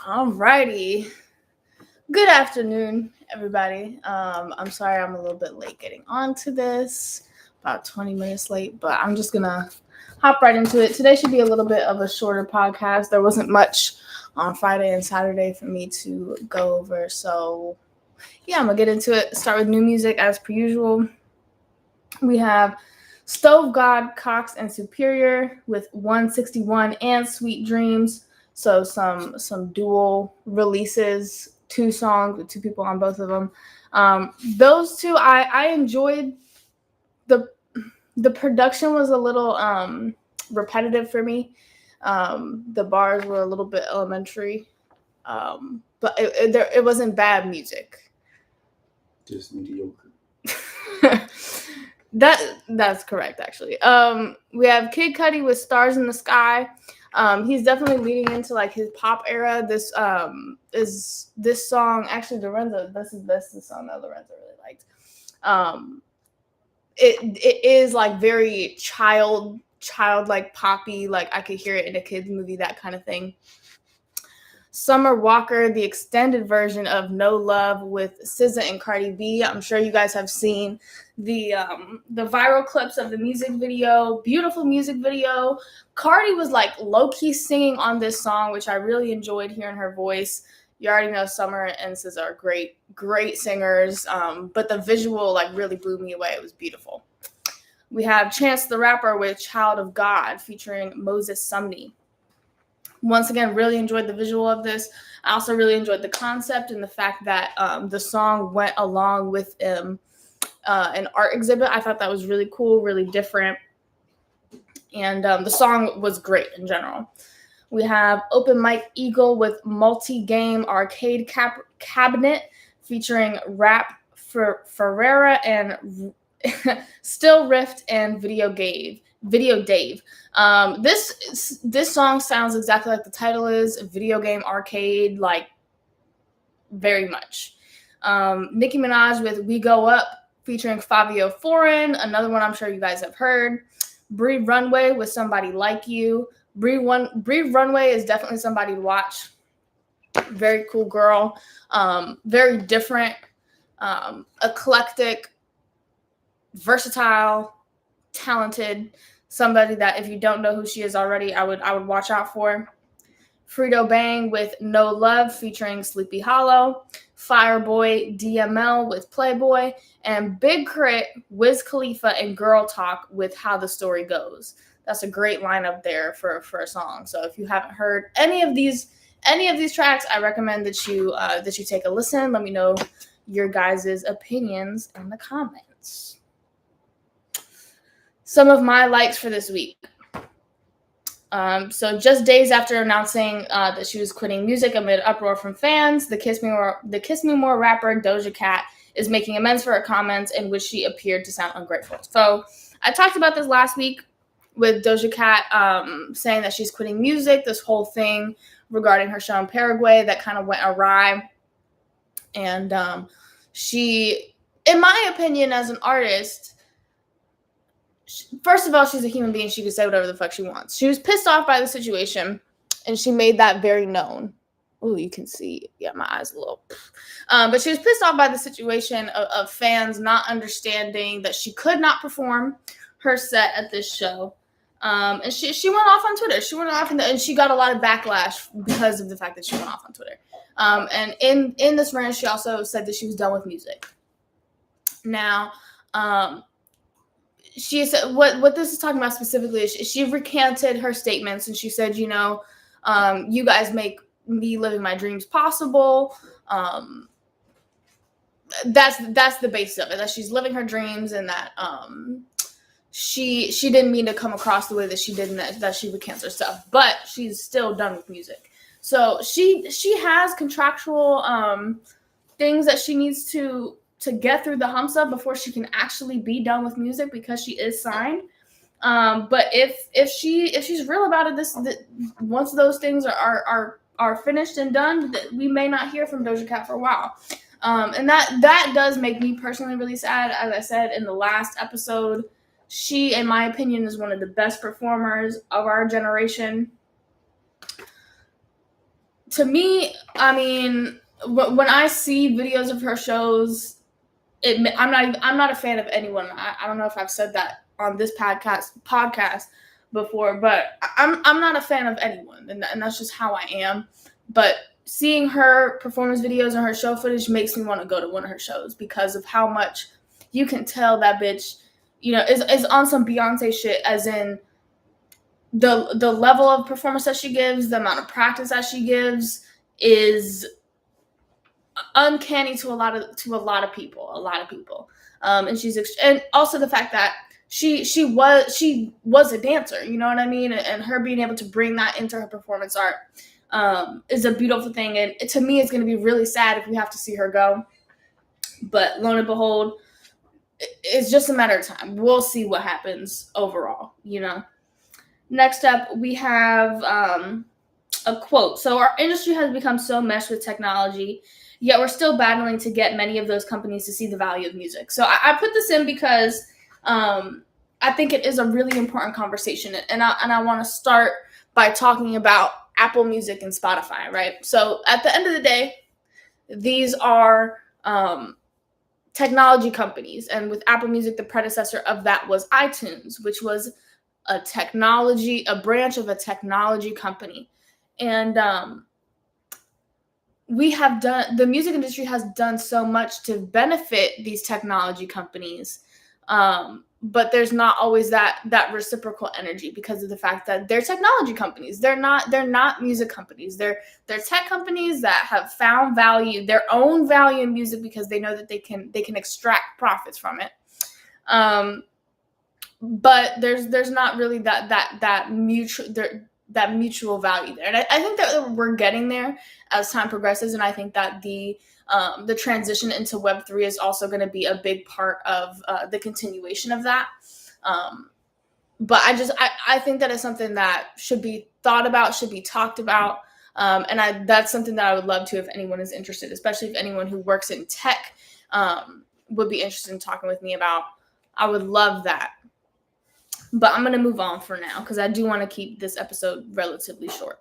Alrighty. Good afternoon, everybody. I'm sorry I'm a little bit late getting onto this, about 20 minutes late, but I'm just gonna hop right into it. Today should be a little bit of a shorter podcast. There wasn't much on Friday and Saturday for me to go over, so yeah, I'm gonna get into it. Start with new music as per usual. We have Stove God, Cox, and Superior with 161 and Sweet Dreams. So some dual releases, 2 songs with 2 people on both of them. Those two I enjoyed. The production was a little repetitive for me. The bars were a little bit elementary, but it wasn't bad music. Just mediocre. That's correct, actually. We have Kid Cudi with Stars in the Sky. He's definitely leading into like his pop era. This is this song, actually Lorenzo, this is the song that Lorenzo really liked. It is like very childlike poppy, like I could hear it in a kids movie, that kind of thing. Summer Walker, the extended version of No Love with SZA and Cardi B. I'm sure you guys have seen the viral clips of the music video. Beautiful music video. Cardi was like low-key singing on this song, which I really enjoyed hearing her voice. You already know Summer and SZA are great singers, but the visual like really blew me away. It was beautiful. We have Chance the Rapper with Child of God featuring Moses Sumney. Once again, really enjoyed the visual of this. I also really enjoyed the concept and the fact that the song went along with an art exhibit. I thought that was really cool, really different. And the song was great in general. We have Open Mike Eagle with Multi-Game Arcade Cabinet featuring Rap Ferreira and Still Rift and Video Dave. This song sounds exactly like the title is, video game arcade, like very much. Nicki Minaj with We Go Up featuring Fabio Foreign, another one I'm sure you guys have heard. Bree Runway with Somebody Like You. Bree Runway is definitely somebody to watch. Very cool girl, very different, eclectic, versatile, talented. Somebody that if you don't know who she is already, I would watch out for. Frito Bang with No Love featuring Sleepy Hollow. Fireboy DML with Playboy. And Big Crit, Wiz Khalifa, and Girl Talk with How the Story Goes. That's a great lineup there for a song. So if you haven't heard any of these tracks, I recommend that you take a listen. Let me know your guys' opinions in the comments. Some of my likes for this week. So just days after announcing that she was quitting music amid uproar from fans, the Kiss Me More rapper Doja Cat is making amends for her comments in which she appeared to sound ungrateful. So I talked about this last week with Doja Cat saying that she's quitting music, this whole thing regarding her show in Paraguay that kind of went awry. And she, in my opinion, as an artist, first of all, she's a human being. She could say whatever the fuck she wants. She was pissed off by the situation, and she made that very known. Oh, you can see, yeah, my eyes a little. But she was pissed off by the situation of fans not understanding that she could not perform her set at this show. And she went off on Twitter. She went off, and she got a lot of backlash because of the fact that she went off on Twitter. And in this rant, she also said that she was done with music. Now, she said what this is talking about specifically is she recanted her statements, and she said, you guys make me living my dreams possible. That's the basis of it, that she's living her dreams, and that she didn't mean to come across the way that she did, and that she recants her stuff, but she's still done with music. So she has contractual things that she needs to get through the humps of before she can actually be done with music, because she is signed. But if she's real about it, once those things are finished and done, we may not hear from Doja Cat for a while. And that does make me personally really sad. As I said in the last episode, she, in my opinion, is one of the best performers of our generation. to me, I mean, when I see videos of her shows, I'm not a fan of anyone. I don't know if I've said that on this podcast before, but I'm not a fan of anyone, and that's just how I am. But seeing her performance videos and her show footage makes me want to go to one of her shows because of how much you can tell that bitch, is on some Beyonce shit, as in the level of performance that she gives, the amount of practice that she gives is uncanny to a lot of people. And also the fact that she was a dancer, you know what I mean? And her being able to bring that into her performance art is a beautiful thing. And to me, it's going to be really sad if we have to see her go. But lo and behold, it's just a matter of time. We'll see what happens overall, Next up, we have a quote. So our industry has become so meshed with technology, yet we're still battling to get many of those companies to see the value of music. So I put this in because I think it is a really important conversation. And I want to start by talking about Apple Music and Spotify, right? So at the end of the day, these are technology companies. And with Apple Music, the predecessor of that was iTunes, which was a branch of a technology company. And the music industry has done so much to benefit these technology companies. But there's not always that reciprocal energy because of the fact that they're technology companies. They're not music companies. They're tech companies that have found their own value in music because they know that they can extract profits from it. But there's not really that mutual value there. And I think that we're getting there as time progresses. And I think that the transition into Web3 is also going to be a big part of the continuation of that. But I think that is something that should be thought about, should be talked about. And that's something that I would love to, if anyone is interested, especially if anyone who works in tech would be interested in talking with me about. I would love that. But I'm going to move on for now because I do want to keep this episode relatively short.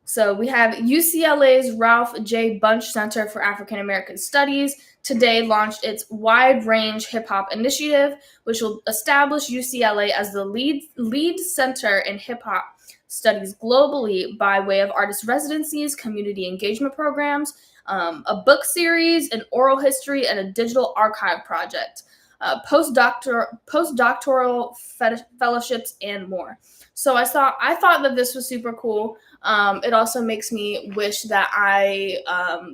So we have UCLA's Ralph J. Bunche Center for African American Studies today launched its Wide Range Hip Hop Initiative, which will establish UCLA as the lead center in hip hop studies globally by way of artist residencies, community engagement programs, a book series, an oral history, and a digital archive project. Postdoctoral fellowships, and more. So I thought that this was super cool. It also makes me wish that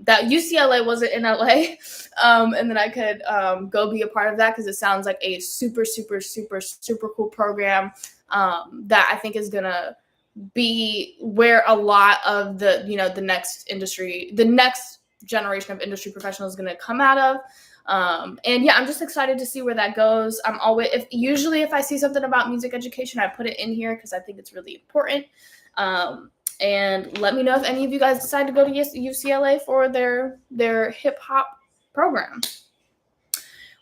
that UCLA wasn't in LA, and that I could go be a part of that because it sounds like a super, super, super, super cool program that I think is gonna be where a lot of the next generation of industry professionals is gonna come out of. And yeah, I'm just excited to see where that goes. Usually if I see something about music education, I put it in here because I think it's really important. And let me know if any of you guys decide to go to UCLA for their hip hop program.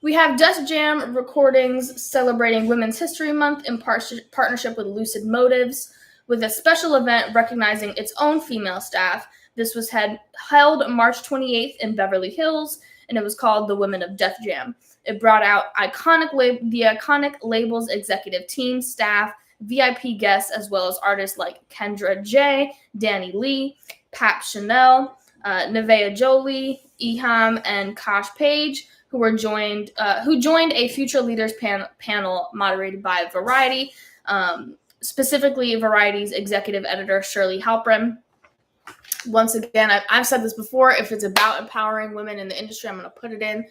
We have Def Jam recordings celebrating Women's History Month in partnership with Lucid Motives, with a special event recognizing its own female staff. This was held March 28th in Beverly Hills, and it was called The Women of Def Jam. It brought out the iconic label's executive team, staff, VIP guests, as well as artists like Kendra J, Danny Lee, Pap Chanel, Nevaeh Jolie, Eham, and Kosh Page, who joined a Future Leaders panel moderated by Variety, specifically Variety's executive editor, Shirley Halpern. Once again, I've said this before, if it's about empowering women in the industry, I'm going to put it in.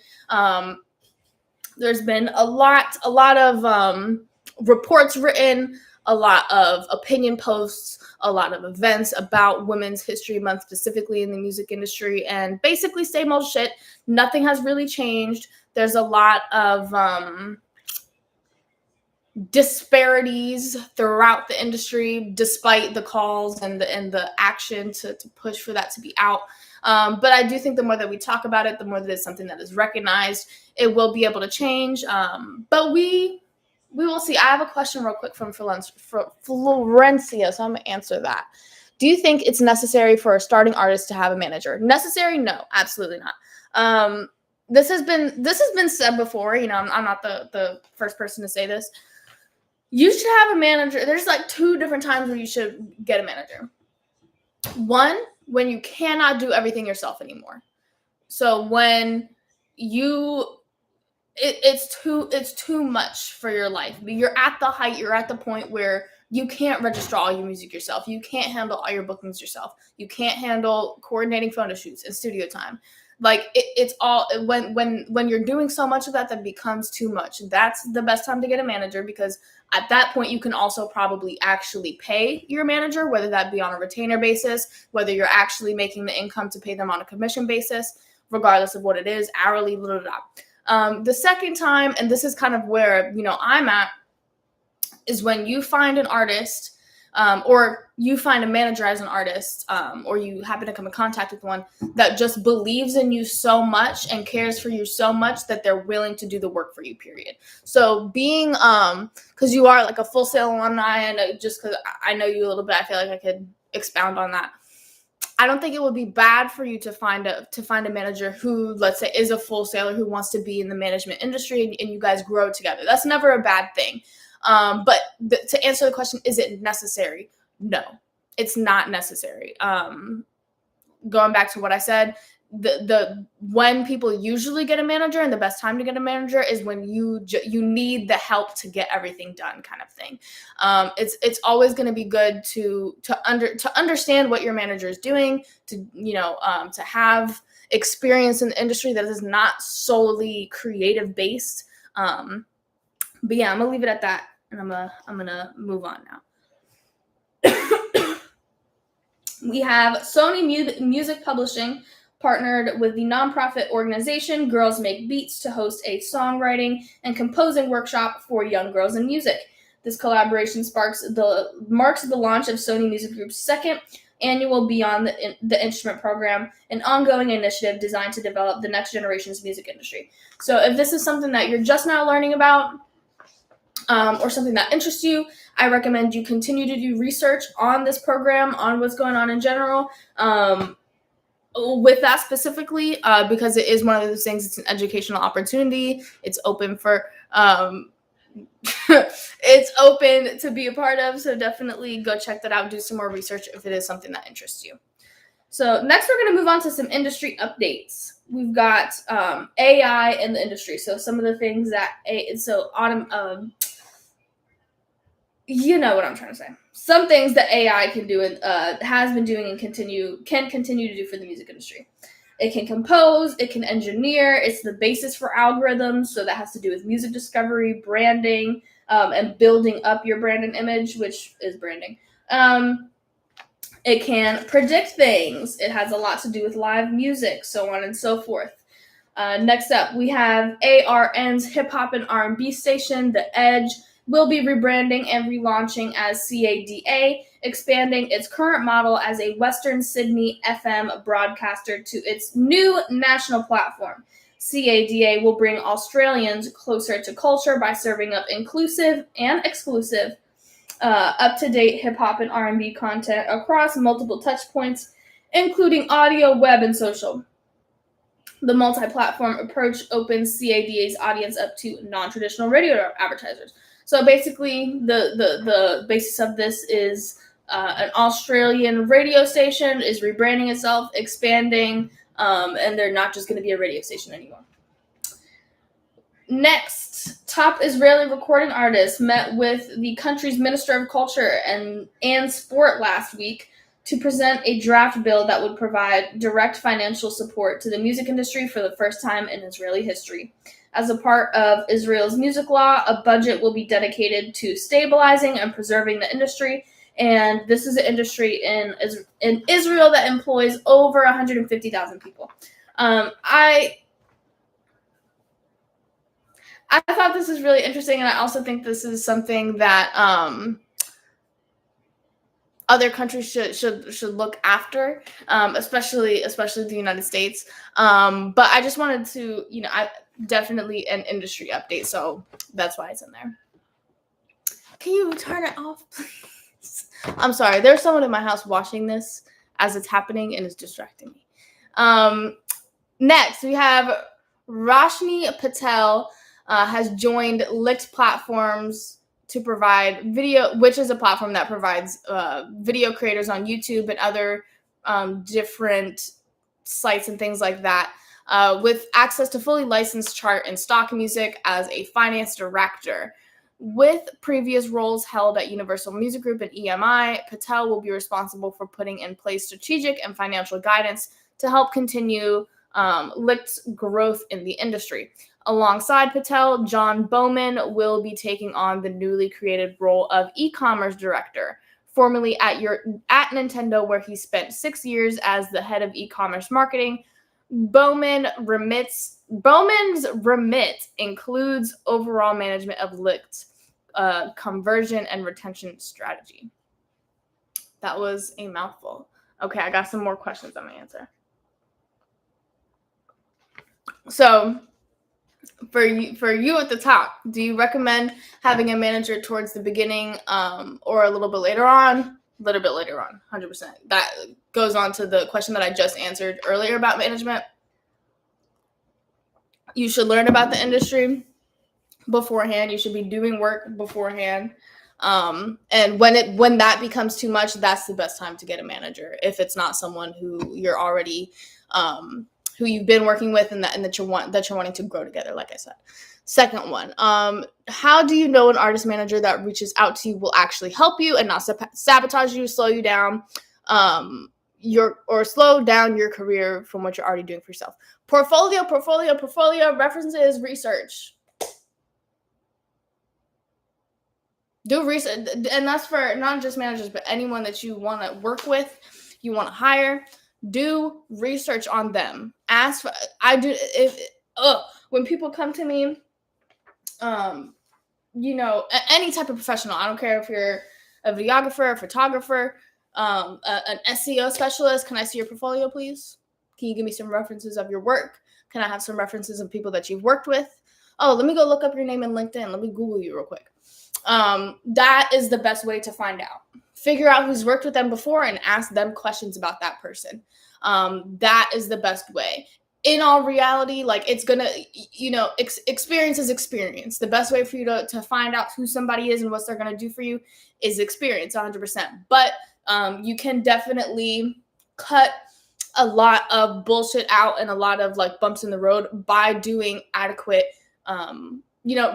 There's been a lot of reports written, a lot of opinion posts, a lot of events about Women's History Month, specifically in the music industry, and basically same old shit. Nothing has really changed. There's a lot of disparities throughout the industry, despite the calls and the action to push for that to be out. But I do think the more that we talk about it, the more that it's something that is recognized, it will be able to change. But we will see. I have a question real quick from Florencia, so I'm going to answer that. Do you think it's necessary for a starting artist to have a manager? Necessary? No, absolutely not. This has been said before. I'm not the first person to say this. You should have a manager. There's like 2 different times where you should get a manager. One, when you cannot do everything yourself anymore. So when it's too much for your life. You're at the height, you're at the point where you can't register all your music yourself. You can't handle all your bookings yourself. You can't handle coordinating photo shoots and studio time. Like it's all when you're doing so much of that becomes too much. That's the best time to get a manager, because at that point you can also probably actually pay your manager, whether that be on a retainer basis, whether you're actually making the income to pay them on a commission basis, regardless of what it is, hourly, blah, blah, blah. The second time, and this is kind of where I'm at, is when you find an artist, or you find a manager as an artist, or you happen to come in contact with one that just believes in you so much and cares for you so much that they're willing to do the work for you, period. So being, because you are like a Full Sail alumni, and just because I know you a little bit, I feel like I could expound on that. I don't think it would be bad for you to find a manager who, let's say, is a Full Sailer who wants to be in the management industry, and you guys grow together. That's never a bad thing. But to answer the question, is it necessary? No, it's not necessary. Going back to what I said, the when people usually get a manager, and the best time to get a manager is when you need the help to get everything done, kind of thing. It's always going to be good to understand what your manager is doing, to have experience in the industry that is not solely creative based. But yeah, I'm gonna leave it at that, and I'm gonna move on now. We have Sony Music Publishing partnered with the nonprofit organization Girls Make Beats to host a songwriting and composing workshop for young girls in music. This collaboration marks the launch of Sony Music Group's second annual Beyond the Instrument program, an ongoing initiative designed to develop the next generation's music industry. So if this is something that you're just now learning about, or something that interests you, I recommend you continue to do research on this program, on what's going on in general, with that specifically, because it is one of those things. It's an educational opportunity. It's open for it's open to be a part of, so definitely go check that out. Do some more research if it is something that interests you. So next we're going to move on to some industry updates. We've got AI in the industry. So some of the things that you know what I'm trying to say. Some things that AI can do and has been doing and can continue to do for the music industry. It can compose, it can engineer, it's the basis for algorithms, so that has to do with music discovery, branding, and building up your brand and image, which is branding. It can predict things. It has a lot to do with live music, so on and so forth. Next up, we have ARN's hip-hop and R&B station, The Edge, will be rebranding and relaunching as CADA, expanding its current model as a Western Sydney FM broadcaster to its new national platform. CADA will bring Australians closer to culture by serving up inclusive and exclusive, up-to-date hip-hop and R&B content across multiple touchpoints, including audio, web, and social. The multi-platform approach opens CADA's audience up to non-traditional radio advertisers. So basically, the basis of this is an Australian radio station is rebranding itself, expanding, and they're not just going to be a radio station anymore. Next, top Israeli recording artists met with the country's Minister of Culture and Sport last week to present a draft bill that would provide direct financial support to the music industry for the first time in Israeli history. As a part of Israel's music law, a budget will be dedicated to stabilizing and preserving the industry, and this is an industry in Israel that employs over 150,000 people. I thought this is really interesting, and I also think this is something that other countries should look after, especially the United States. But I just wanted to, definitely an industry update, so that's why it's in there. Can you turn it off, please? I'm sorry. There's someone in my house watching this as it's happening and it's distracting me. Next, we have Rashni Patel has joined Licked Platforms to provide video, which is a platform that provides video creators on YouTube and other different sites and things like that with access to fully licensed chart and stock music as a finance director. With previous roles held at Universal Music Group and EMI, Patel will be responsible for putting in place strategic and financial guidance to help continue Licked's growth in the industry. Alongside Patel, John Bowman will be taking on the newly created role of e-commerce director, formerly at Nintendo, where he spent 6 years as the head of e-commerce marketing. Bowman's remit includes overall management of Licked's conversion and retention strategy. That was a mouthful. Okay, I got some more questions I'm going to answer. So, for you at the top, do you recommend having a manager towards the beginning or a little bit later on? A little bit later on, 100%. That goes on to the question that I just answered earlier about management. You should learn about the industry beforehand. You should be doing work beforehand. And when that becomes too much, that's the best time to get a manager. If it's not someone who you're already who you've been working with and that you're wanting to grow together, like I said. Second one, how do you know an artist manager that reaches out to you will actually help you and not sabotage you, slow you down, or slow down your career from what you're already doing for yourself? Portfolio, references, research. Do research, and that's for not just managers, but anyone that you want to work with, you want to hire. Do research on them. Ask. When people come to me, any type of professional. I don't care if you're a videographer, a photographer, an SEO specialist. Can I see your portfolio, please? Can you give me some references of your work? Can I have some references of people that you've worked with? Oh, let me go look up your name in LinkedIn. Let me Google you real quick. That is the best way to find out. Figure out who's worked with them before and ask them questions about that person. That is the best way. In all reality, like it's gonna, experience is experience. The best way for you to find out who somebody is and what they're gonna do for you is experience 100%. But you can definitely cut a lot of bullshit out and a lot of like bumps in the road by doing adequate,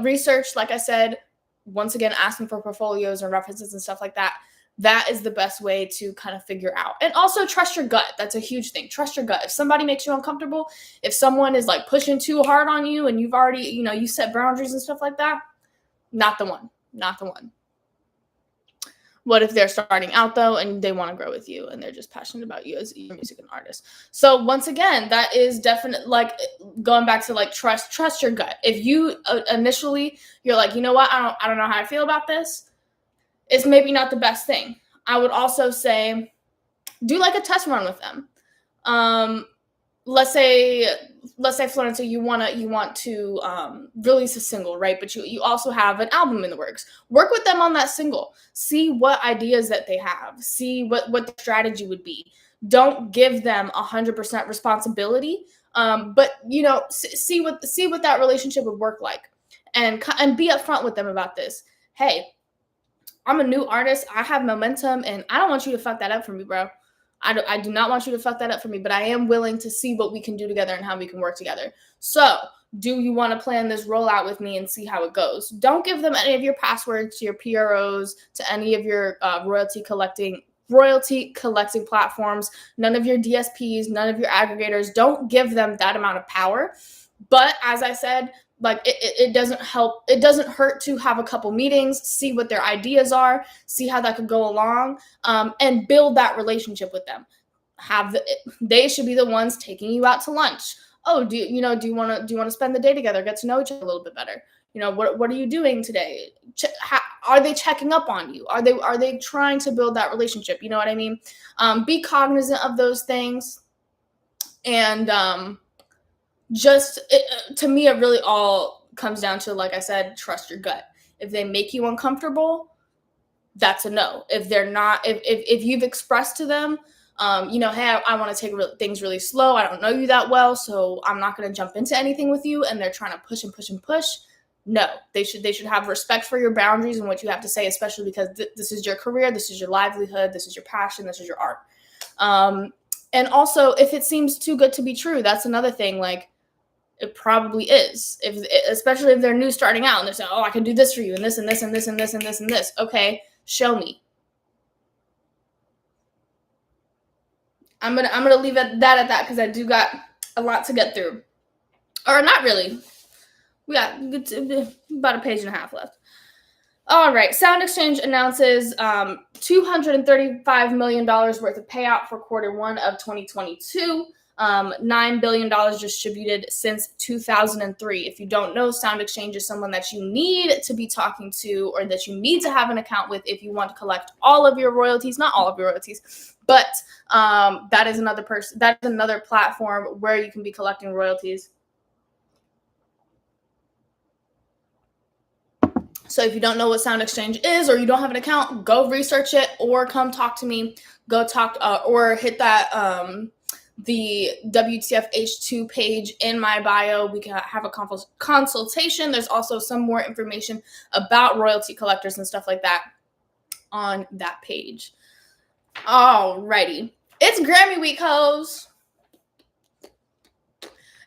research. Like I said, once again, asking for portfolios and references and stuff like that. That is the best way to kind of figure out. And also trust your gut. That's a huge thing. Trust your gut. If somebody makes you uncomfortable, if someone is like pushing too hard on you and you've already, you set boundaries and stuff like that, not the one. What if they're starting out though and they want to grow with you and they're just passionate about you as a music and artist? So once again, that is definitely like going back to like trust your gut. If you initially you're like, you know what, I don't know how I feel about this, it's maybe not the best thing. I would also say do like a test run with them. Let's say Florentia, you want to release a single, right? But you also have an album in the works. Work with them on that single. See what ideas that they have. See what the strategy would be. Don't give them 100% responsibility, but see what that relationship would work like, and be upfront with them about this. Hey, I'm a new artist. I have momentum, and I don't want you to fuck that up for me, bro. I do not want you to fuck that up for me, but I am willing to see what we can do together and how we can work together. So do you want to plan this rollout with me and see how it goes? Don't give them any of your passwords to your PROs, to any of your royalty collecting platforms, none of your DSPs, none of your aggregators. Don't give them that amount of power. But as I said, like it doesn't help. It doesn't hurt to have a couple meetings, see what their ideas are, see how that could go along, and build that relationship with them. They should be the ones taking you out to lunch. Oh, do you want to spend the day together, get to know each other a little bit better? What are you doing today? Are they checking up on you? Are they trying to build that relationship? You know what I mean? Be cognizant of those things, and to me, it really all comes down to, like I said, trust your gut. If they make you uncomfortable, that's a no. If they're not, if you've expressed to them, hey, I want to take things really slow. I don't know you that well, so I'm not going to jump into anything with you. And they're trying to push and push and push. No, they should have respect for your boundaries and what you have to say, especially because this is your career, this is your livelihood, this is your passion, this is your art. And also, if it seems too good to be true, that's another thing. Like, it probably is. Especially if they're new starting out and they're saying, "Oh, I can do this for you, and this and this and this and this and this and this." Okay, show me. I'm gonna leave it at that because I do got a lot to get through, or not really. We got about a page and a half left. All right, Sound Exchange announces $235 million worth of payout for quarter one of 2022. $9 billion distributed since 2003. If you don't know, Sound Exchange is someone that you need to be talking to, or that you need to have an account with if you want to collect all of your royalties. Not all of your royalties, but that is another person. That's another platform where you can be collecting royalties. So if you don't know what Sound Exchange is, or you don't have an account, go research it, or come talk to me. Go talk, or hit that the WTF H2 page in my bio. We can have a consultation. There's also some more information about royalty collectors and stuff like that on that page. Alrighty. It's Grammy week, hoes.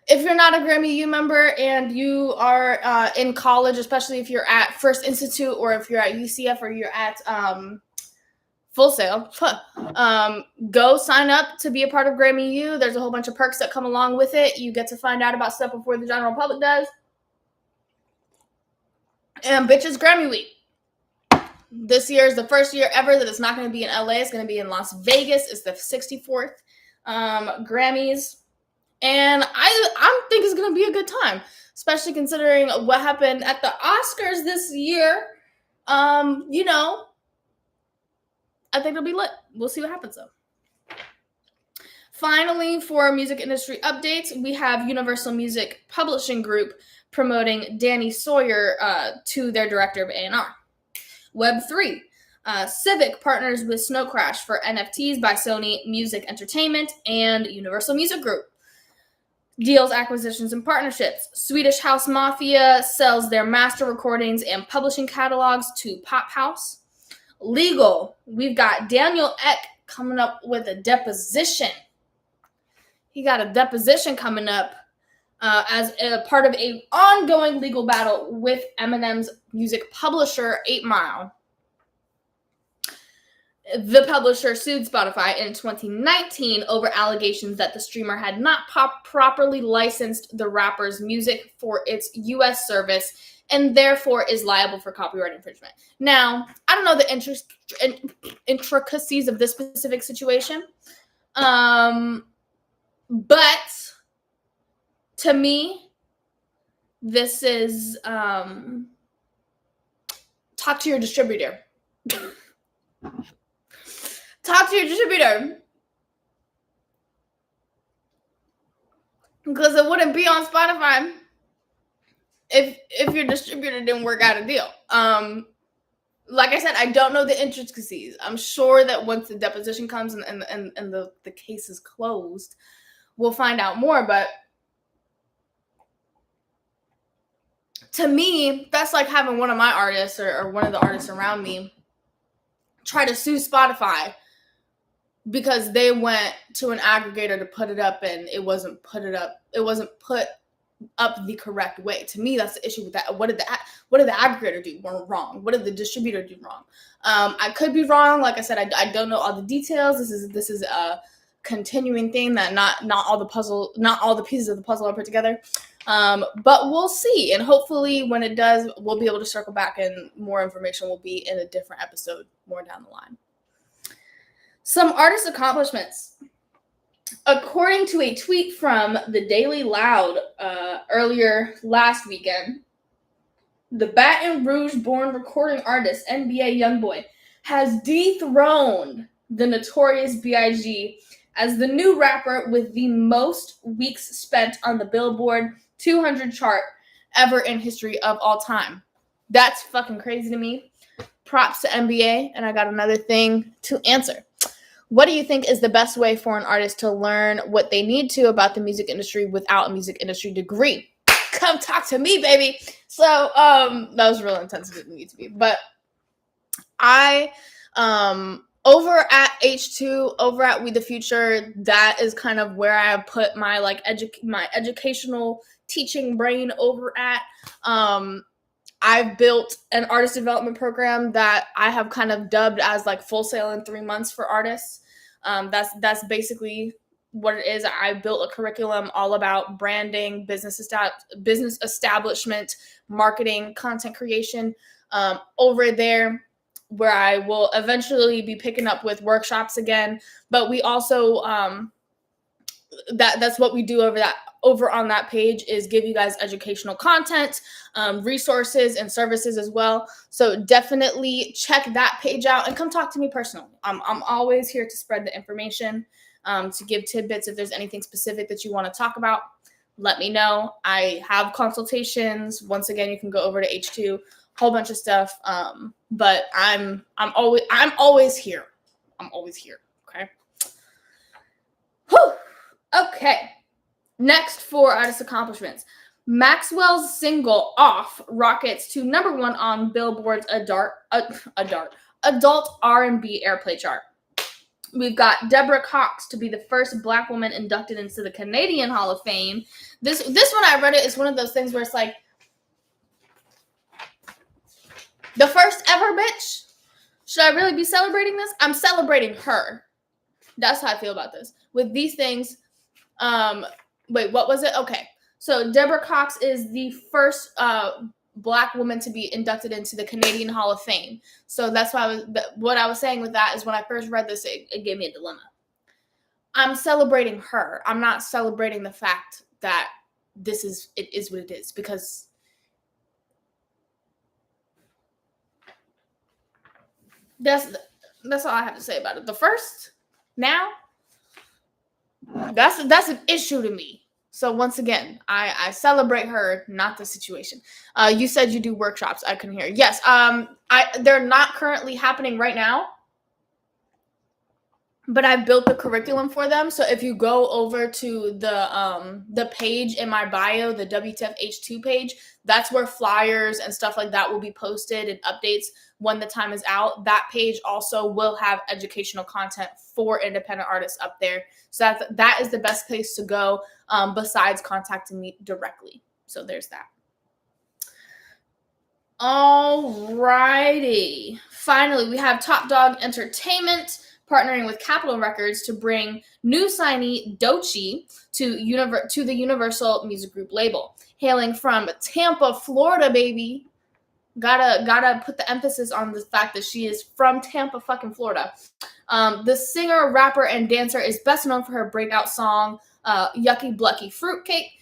If you're not a Grammy U member and you are in college, especially if you're at First Institute or if you're at UCF or you're at Full Sail, go sign up to be a part of Grammy U. There's a whole bunch of perks that come along with it. You get to find out about stuff before the general public does. And bitches, Grammy week. This year is the first year ever that it's not going to be in LA. It's going to be in Las Vegas. It's the 64th Grammys. And I think it's going to be a good time, especially considering what happened at the Oscars this year. I think it'll be lit. We'll see what happens, though. Finally, for music industry updates, we have Universal Music Publishing Group promoting Danny Sawyer to their director of A&R. Web3. Civic partners with Snow Crash for NFTs by Sony Music Entertainment and Universal Music Group. Deals, acquisitions, and partnerships. Swedish House Mafia sells their master recordings and publishing catalogs to Pop House. Legal. We've got Daniel Ek coming up with a deposition. He got a deposition coming up as a part of an ongoing legal battle with Eminem's music publisher, 8 Mile. The publisher sued Spotify in 2019 over allegations that the streamer had not properly licensed the rapper's music for its U.S. service and therefore is liable for copyright infringement. Now, I don't know the intricacies of this specific situation, but to me, this is talk to your distributor. Talk to your distributor. Because it wouldn't be on Spotify if your distributor didn't work out a deal. Like I said, I don't know the intricacies. I'm sure that once the deposition comes and the case is closed, we'll find out more. But to me, that's like having one of my artists or one of the artists around me try to sue Spotify because they went to an aggregator to put it up and it wasn't put up the correct way. To me, that's the issue with that. What did the aggregator do wrong? What did the distributor do wrong? I could be wrong. Like I said, I don't know all the details. This is a continuing thing that not all the pieces of the puzzle are put together. But we'll see. And hopefully when it does, we'll be able to circle back and more information will be in a different episode more down the line. Some artist accomplishments. According to a tweet from the Daily Loud earlier last weekend, the Baton Rouge-born recording artist NBA Youngboy has dethroned the Notorious B.I.G. as the new rapper with the most weeks spent on the Billboard 200 chart ever in history of all time. That's fucking crazy to me. props to NBA, and I got another thing to answer. What do you think is the best way for an artist to learn what they need to about the music industry without a music industry degree? Come talk to me, baby. So that was real intense. It didn't need to be. But I over at H2, over at We the Future, that is kind of where I have put my like my educational teaching brain over at. I've built an artist development program that I have kind of dubbed as like Full Sail in 3 months for artists. That's basically what it is. I built a curriculum all about branding, business establishment, marketing, content creation over there, where I will eventually be picking up with workshops again. But we also that's what we do over on that page, is give you guys educational content, resources and services as well. So definitely check that page out and come talk to me personally. I'm always here to spread the information, to give tidbits. If there's anything specific that you want to talk about, let me know. I have consultations. Once again, you can go over to H2, whole bunch of stuff. But I'm always here. I'm always here. Okay. Whew. Okay. Next, for artist accomplishments. Maxwell's single "Off" rockets to number 1 on Billboard's adult R&B airplay chart. We've got Deborah Cox to be the first Black woman inducted into the Canadian Hall of Fame. This one, I read it, is one of those things where it's like, the first ever, bitch? Should I really be celebrating this? I'm celebrating her. That's how I feel about this. With these things, wait, what was it? Okay. So Deborah Cox is the first Black woman to be inducted into the Canadian Hall of Fame. So that's why what I was saying with that is, when I first read this, it gave me a dilemma. I'm celebrating her. I'm not celebrating the fact that it is what it is, because that's all I have to say about it. The first, now, that's an issue to me. So once again, I celebrate her, not the situation. You said you do workshops. I couldn't hear. Yes. They're not currently happening right now, but I've built the curriculum for them. So if you go over to the page in my bio, the WTF H2 page, that's where flyers and stuff like that will be posted, and updates when the time is out. That page also will have educational content for independent artists up there. So that is the best place to go, besides contacting me directly. So there's that. Alrighty. Finally, we have Top Dog Entertainment partnering with Capitol Records to bring new signee Doechii to the Universal Music Group label. Hailing from Tampa, Florida, baby. Gotta put the emphasis on the fact that she is from Tampa, fucking Florida. The singer, rapper, and dancer is best known for her breakout song, Yucky Blucky Fruitcake.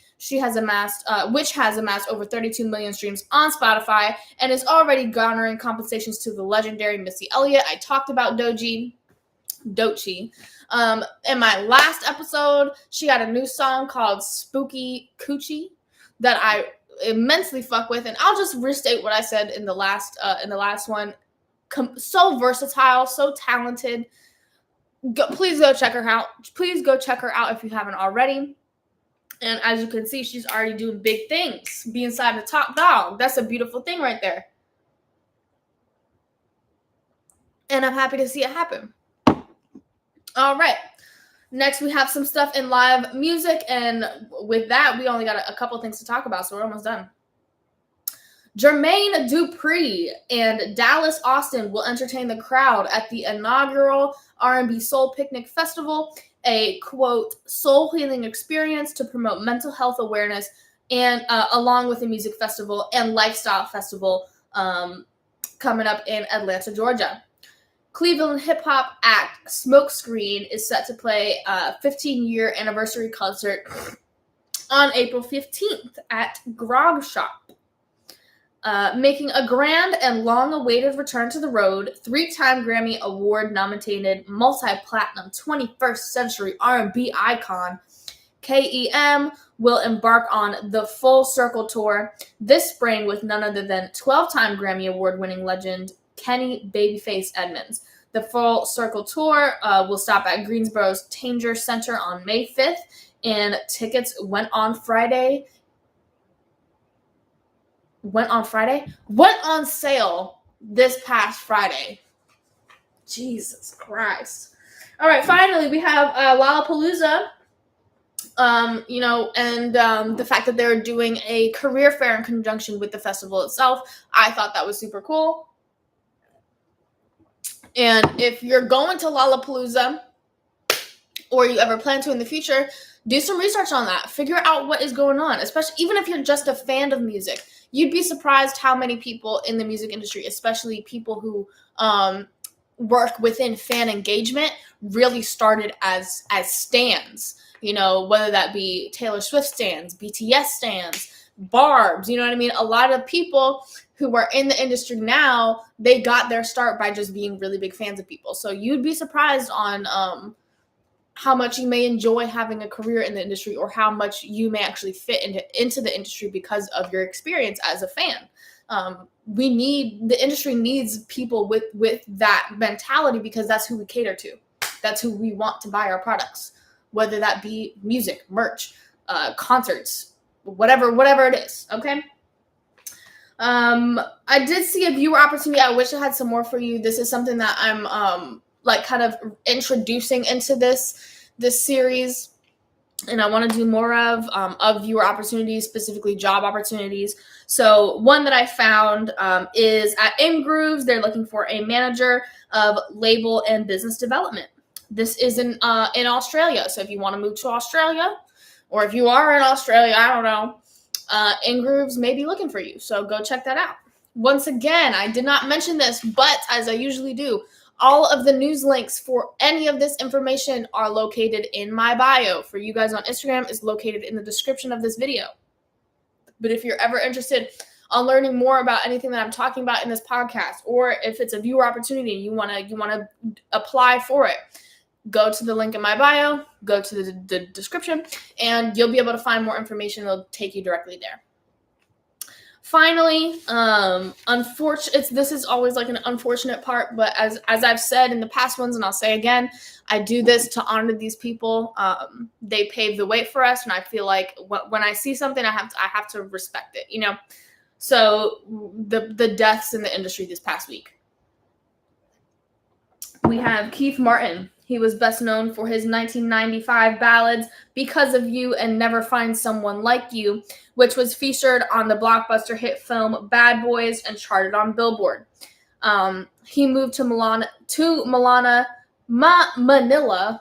Which has amassed over 32 million streams on Spotify and is already garnering compensations to the legendary Missy Elliott. I talked about Doechii. In my last episode, she got a new song called Spooky Coochie that I immensely fuck with, and I'll just restate what I said in the last one. So versatile, so talented. Please go check her out. Please go check her out if you haven't already. And as you can see, she's already doing big things. Be inside the Top Dog. That's a beautiful thing right there. And I'm happy to see it happen. All right. Next, we have some stuff in live music. And with that, we only got a couple things to talk about, so we're almost done. Jermaine Dupri and Dallas Austin will entertain the crowd at the inaugural R&B Soul Picnic Festival, a, quote, soul healing experience to promote mental health awareness, and along with a music festival and lifestyle festival coming up in Atlanta, Georgia. Cleveland hip-hop act Smokescreen is set to play a 15-year anniversary concert on April 15th at Grog Shop. Making a grand and long-awaited return to the road, 3-time Grammy Award-nominated multi-platinum 21st century R&B icon KEM will embark on the Full Circle Tour this spring with none other than 12-time Grammy Award-winning legend Kenny Babyface Edmonds. The Full Circle Tour will stop at Greensboro's Tanger Center on May 5th, and tickets went on sale this past Friday. Jesus Christ. All right, finally, we have Lollapalooza. The fact that they're doing a career fair in conjunction with the festival itself, I thought that was super cool. And if you're going to Lollapalooza, or you ever plan to in the future, do some research on that. Figure out what is going on, especially even if you're just a fan of music. You'd be surprised how many people in the music industry, especially people who work within fan engagement, really started as stans. Whether that be Taylor Swift stans, BTS stans, Barbs, you know what I mean? A lot of people who are in the industry now, they got their start by just being really big fans of people. So you'd be surprised on how much you may enjoy having a career in the industry, or how much you may actually fit into the industry because of your experience as a fan. The industry needs people with that mentality, because that's who we cater to. That's who we want to buy our products, whether that be music, merch, concerts, whatever it is. Okay. I did see a viewer opportunity. I wish I had some more for you. This is something that I'm kind of introducing into this series, and I want to do more of viewer opportunities, specifically job opportunities. So one that I found is at InGrooves. They're looking for a manager of label and business development. This is in Australia. So if you want to move to Australia, or if you are in Australia, I don't know, InGrooves may be looking for you. So go check that out. Once again, I did not mention this, but as I usually do, all of the news links for any of this information are located in my bio. For you guys on Instagram, is located in the description of this video. But if you're ever interested on learning more about anything that I'm talking about in this podcast, or if it's a viewer opportunity and you want to apply for it, go to the link in my bio, go to the description, and you'll be able to find more information. It'll take you directly there. Finally, this is always like an unfortunate part, but as I've said in the past ones, and I'll say again, I do this to honor these people. They paved the way for us, and I feel like when I see something, I have to respect it, So the deaths in the industry this past week. We have Keith Martin. He was best known for his 1995 ballads Because of You and Never Find Someone Like You, which was featured on the blockbuster hit film Bad Boys and charted on Billboard. He moved to Manila.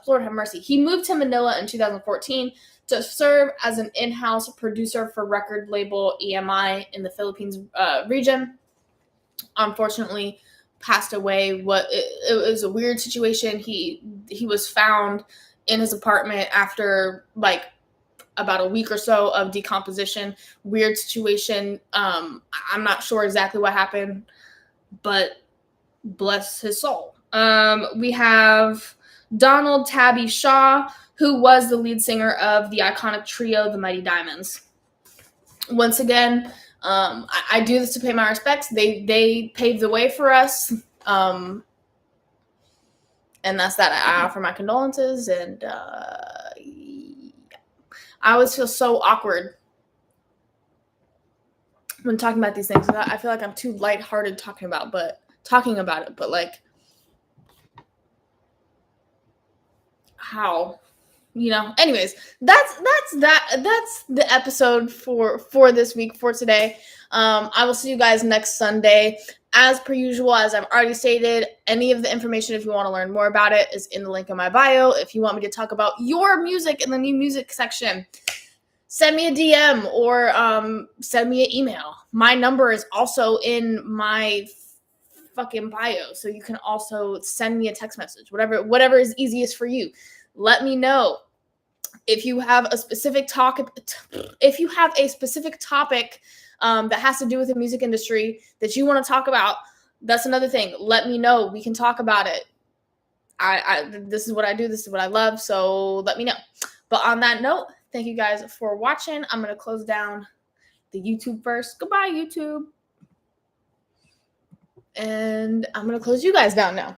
Lord have mercy. He moved to Manila in 2014 to serve as an in-house producer for record label EMI in the Philippines region. Unfortunately, passed away. It was a weird situation. He was found in his apartment after about a week or so of decomposition. Weird situation. I'm not sure exactly what happened, but bless his soul. We have Donald Tabby Shaw, who was the lead singer of the iconic trio The Mighty Diamonds. Once again, I do this to pay my respects. They paved the way for us. And that's that. I offer my condolences, and I always feel so awkward when talking about these things. I feel like I'm too lighthearted talking about it, but like, how? Anyways, that's the episode for this week, for today. I will see you guys next Sunday. As per usual, as I've already stated, any of the information, if you want to learn more about it, is in the link in my bio. If you want me to talk about your music in the new music section, send me a DM or send me an email. My number is also in my fucking bio, so you can also send me a text message, whatever is easiest for you. Let me know. If you have a specific topic, that has to do with the music industry that you want to talk about, that's another thing. Let me know. We can talk about it. This is what I do. This is what I love. So let me know. But on that note, thank you guys for watching. I'm going to close down the YouTube first. Goodbye, YouTube. And I'm going to close you guys down now.